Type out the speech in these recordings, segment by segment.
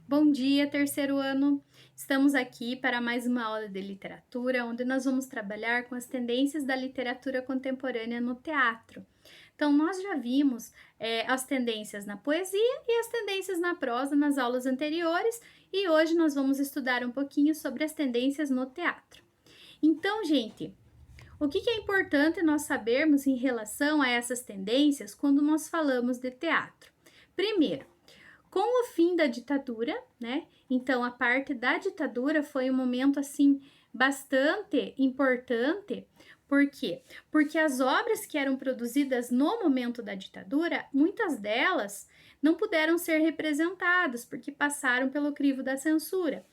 Bom dia, terceiro ano! Estamos aqui para mais uma aula de literatura, onde nós vamos trabalhar com as tendências da literatura contemporânea no teatro. Então, nós já vimos as tendências na poesia e as tendências na prosa nas aulas anteriores, e hoje nós vamos estudar um pouquinho sobre as tendências no teatro. Então, gente, o que é importante nós sabermos em relação a essas tendências quando nós falamos de teatro? Primeiro, com o fim da ditadura, né? Então, a parte da ditadura foi um momento assim bastante importante. Por quê? Porque as obras que eram produzidas no momento da ditadura, muitas delas não puderam ser representadas porque passaram pelo crivo da censura.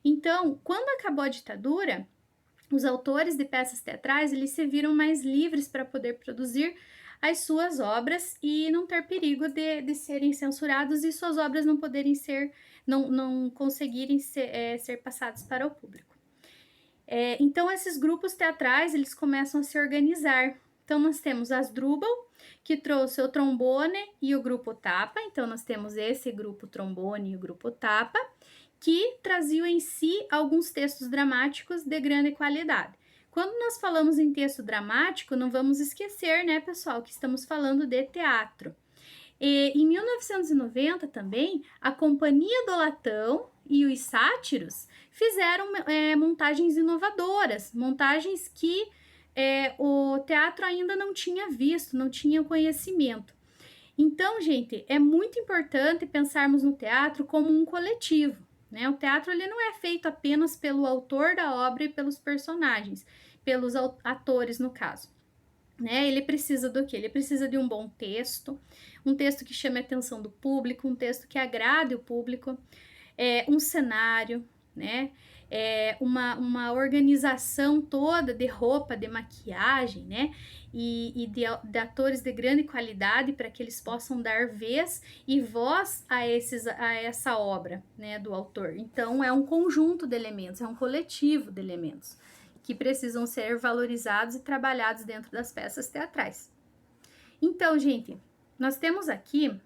Então, quando acabou a ditadura, os autores de peças teatrais, eles se viram mais livres para poder produzir as suas obras e não ter perigo de serem censurados e suas obras não poderem ser, não conseguirem ser passadas para o público. Então, esses grupos teatrais, eles começam a se organizar. Então, nós temos Asdrubal, que trouxe o trombone e o grupo Tapa. Então, nós temos esse grupo trombone e o grupo Tapa, que traziam em si alguns textos dramáticos de grande qualidade. Quando nós falamos em texto dramático, não vamos esquecer, né, pessoal, que estamos falando de teatro. Em 1990 também, a Companhia do Latão e os Sátiros fizeram montagens inovadoras, montagens que o teatro ainda não tinha visto, não tinha conhecimento. Então, gente, é muito importante pensarmos no teatro como um coletivo, né? O teatro ele não é feito apenas pelo autor da obra e pelos personagens, pelos atores no caso. Né? Ele precisa do quê? Ele precisa de um bom texto, um texto que chame a atenção do público, um texto que agrade o público, um cenário, né? Uma organização toda de roupa, de maquiagem, né? E de atores de grande qualidade para que eles possam dar vez e voz a essa obra, né, do autor. Então, é um conjunto de elementos, é um coletivo de elementos que precisam ser valorizados e trabalhados dentro das peças teatrais. Então, gente, nós temos aqui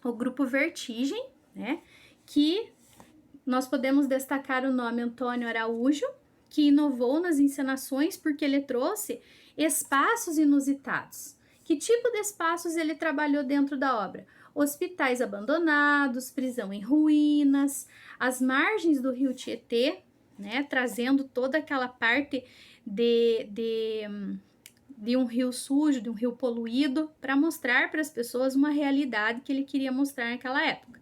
o grupo Vertigem, né, que nós podemos destacar o nome Antônio Araújo, que inovou nas encenações porque ele trouxe espaços inusitados. Que tipo de espaços ele trabalhou dentro da obra? Hospitais abandonados, prisão em ruínas, as margens do rio Tietê, né, trazendo toda aquela parte de um rio sujo, de um rio poluído, para mostrar para as pessoas uma realidade que ele queria mostrar naquela época.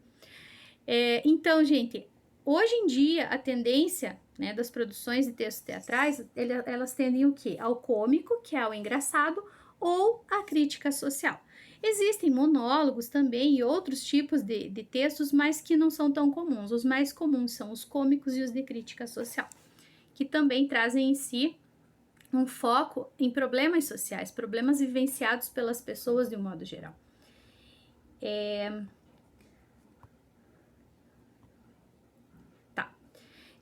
Então, gente, hoje em dia, a tendência, né, das produções de textos teatrais, elas tendem o quê? Ao cômico, que é o engraçado, ou à crítica social. Existem monólogos também e outros tipos de textos, mas que não são tão comuns. Os mais comuns são os cômicos e os de crítica social, que também trazem em si um foco em problemas sociais, problemas vivenciados pelas pessoas de um modo geral.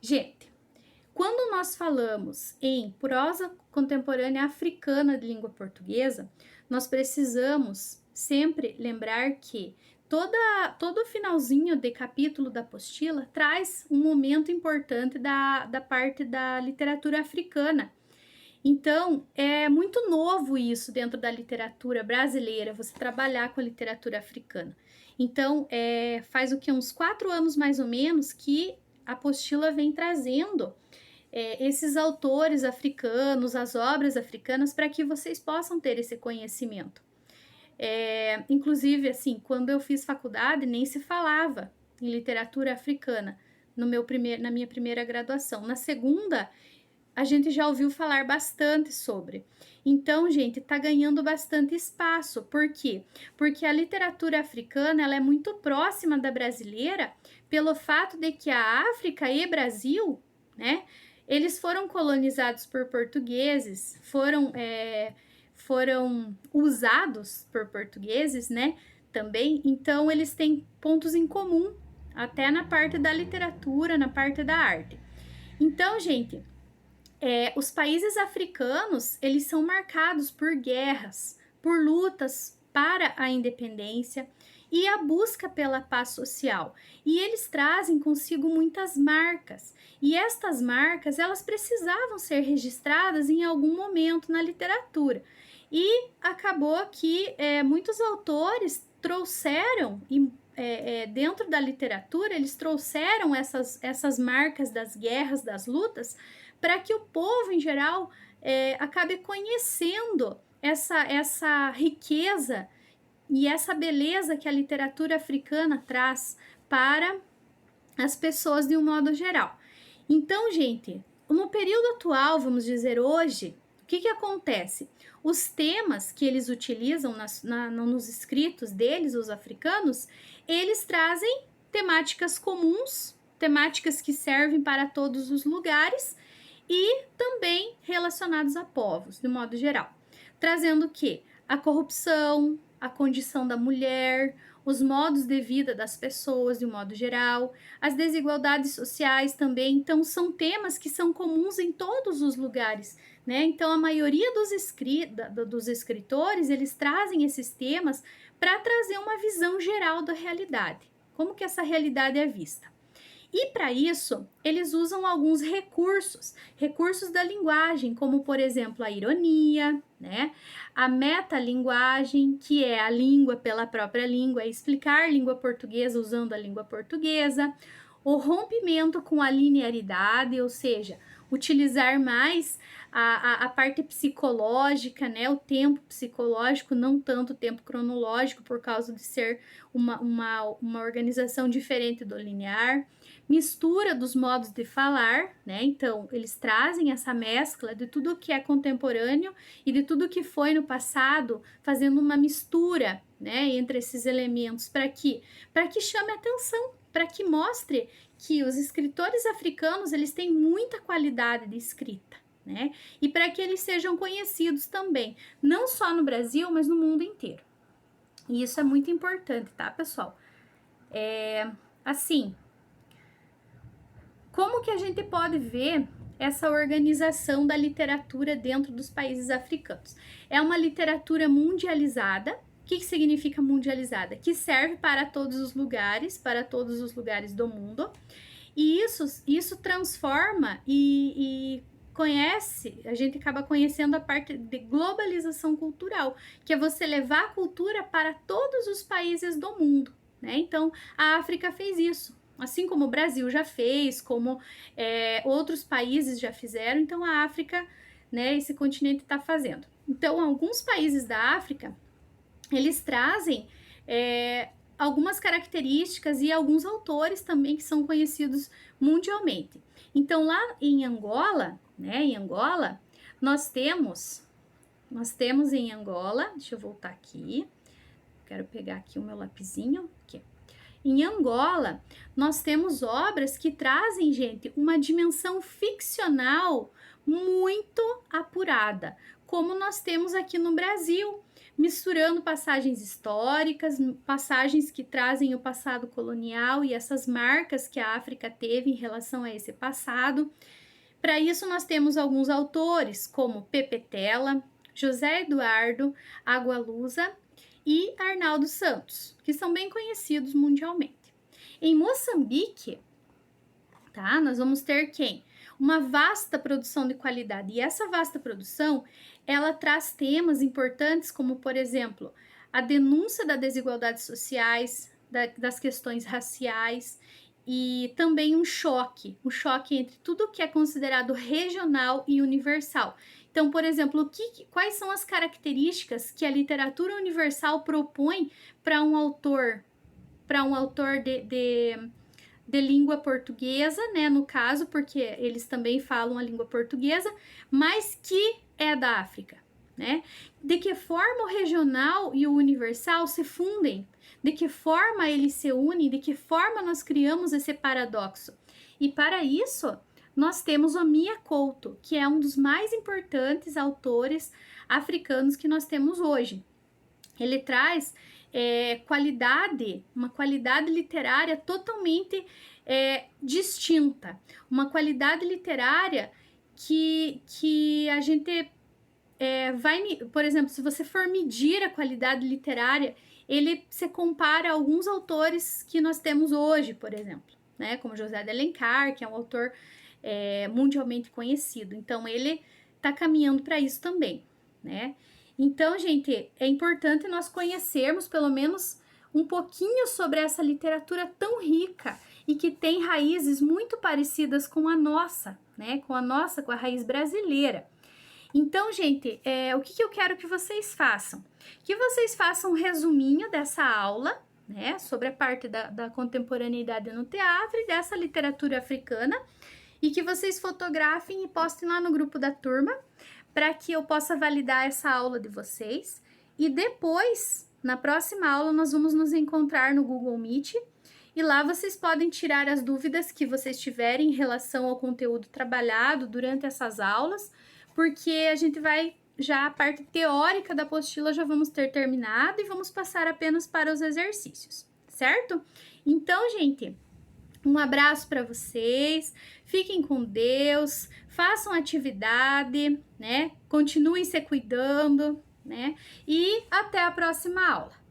Gente, quando nós falamos em prosa contemporânea africana de língua portuguesa, nós precisamos sempre lembrar que todo finalzinho de capítulo da apostila traz um momento importante da parte da literatura africana. Então, é muito novo isso dentro da literatura brasileira, você trabalhar com a literatura africana. Então, faz o que? Uns 4 anos mais ou menos que a apostila vem trazendo esses autores africanos, as obras africanas, para que vocês possam ter esse conhecimento. Inclusive, assim, quando eu fiz faculdade, nem se falava em literatura africana na minha primeira graduação. Na segunda, a gente já ouviu falar bastante sobre. Então, gente, tá ganhando bastante espaço. Por quê? Porque a literatura africana ela é muito próxima da brasileira pelo fato de que a África e Brasil, né, eles foram colonizados por portugueses, foram usados por portugueses, né, também. Então, eles têm pontos em comum, até na parte da literatura, na parte da arte. Então, gente, os países africanos, eles são marcados por guerras, por lutas para a independência e a busca pela paz social. E eles trazem consigo muitas marcas. E estas marcas, elas precisavam ser registradas em algum momento na literatura. E acabou que muitos autores trouxeram, dentro da literatura, eles trouxeram essas marcas das guerras, das lutas, para que o povo, em geral, acabe conhecendo essa riqueza e essa beleza que a literatura africana traz para as pessoas de um modo geral. Então, gente, no período atual, vamos dizer hoje, o que acontece? Os temas que eles utilizam nos escritos deles, os africanos, eles trazem temáticas comuns, temáticas que servem para todos os lugares e também relacionados a povos, de modo geral. Trazendo o quê? A corrupção, a condição da mulher, os modos de vida das pessoas de um modo geral, as desigualdades sociais também. Então, são temas que são comuns em todos os lugares, né? Então, a maioria dos escritores, eles trazem esses temas para trazer uma visão geral da realidade. Como que essa realidade é vista? E para isso, eles usam alguns recursos da linguagem, como, por exemplo, a ironia, né? A metalinguagem, que é a língua pela própria língua, é explicar a língua portuguesa usando a língua portuguesa, o rompimento com a linearidade, ou seja, utilizar mais a parte psicológica, né? O tempo psicológico, não tanto o tempo cronológico, por causa de ser uma organização diferente do linear. Mistura dos modos de falar, né? Então, eles trazem essa mescla de tudo que é contemporâneo e de tudo que foi no passado, fazendo uma mistura, né, entre esses elementos para que chame atenção, para que mostre que os escritores africanos, eles têm muita qualidade de escrita, né? E para que eles sejam conhecidos também, não só no Brasil, mas no mundo inteiro. E isso é muito importante, tá, pessoal? Assim, como que a gente pode ver essa organização da literatura dentro dos países africanos? É uma literatura mundializada. O que significa mundializada? Que serve para todos os lugares do mundo. E isso transforma e conhece, a gente acaba conhecendo a parte de globalização cultural, que é você levar a cultura para todos os países do mundo, né? Então, a África fez isso. Assim como o Brasil já fez, como outros países já fizeram, então a África, né, esse continente está fazendo. Então, alguns países da África, eles trazem algumas características e alguns autores também que são conhecidos mundialmente. Então, lá em Angola, né, nós temos em Angola, deixa eu voltar aqui, quero pegar aqui o meu lapisinho, aqui. Em Angola, nós temos obras que trazem, gente, uma dimensão ficcional muito apurada, como nós temos aqui no Brasil, misturando passagens históricas, passagens que trazem o passado colonial e essas marcas que a África teve em relação a esse passado. Para isso, nós temos alguns autores, como Pepe Tela, José Eduardo Agualusa e Arnaldo Santos, que são bem conhecidos mundialmente. Em Moçambique, tá? Nós vamos ter quem? Uma vasta produção de qualidade. E essa vasta produção, ela traz temas importantes como, por exemplo, a denúncia das desigualdades sociais, das questões raciais e também um choque entre tudo que é considerado regional e universal. Então, por exemplo, quais são as características que a literatura universal propõe para um autor de língua portuguesa, né, no caso, porque eles também falam a língua portuguesa, mas que é da África, né? De que forma o regional e o universal se fundem? De que forma eles se unem? De que forma nós criamos esse paradoxo? E para isso, nós temos o Mia Couto, que é um dos mais importantes autores africanos que nós temos hoje. Ele traz uma qualidade literária totalmente distinta, uma qualidade literária que a gente por exemplo, se você for medir a qualidade literária ele se compara a alguns autores que nós temos hoje, por exemplo, né? Como José de Alencar, que é um autor mundialmente conhecido. Então, ele está caminhando para isso também, né? Então, gente, é importante nós conhecermos pelo menos um pouquinho sobre essa literatura tão rica e que tem raízes muito parecidas com a nossa, né? Com a raiz brasileira. Então, gente, o que eu quero que vocês façam? Que vocês façam um resuminho dessa aula, né? Sobre a parte da contemporaneidade no teatro e dessa literatura africana, e que vocês fotografem e postem lá no grupo da turma, para que eu possa validar essa aula de vocês. E depois, na próxima aula, nós vamos nos encontrar no Google Meet, e lá vocês podem tirar as dúvidas que vocês tiverem em relação ao conteúdo trabalhado durante essas aulas, porque a gente vai, já a parte teórica da apostila já vamos ter terminado e vamos passar apenas para os exercícios, certo? Então, gente, um abraço para vocês, fiquem com Deus, façam atividade, né? Continuem se cuidando, né? E até a próxima aula.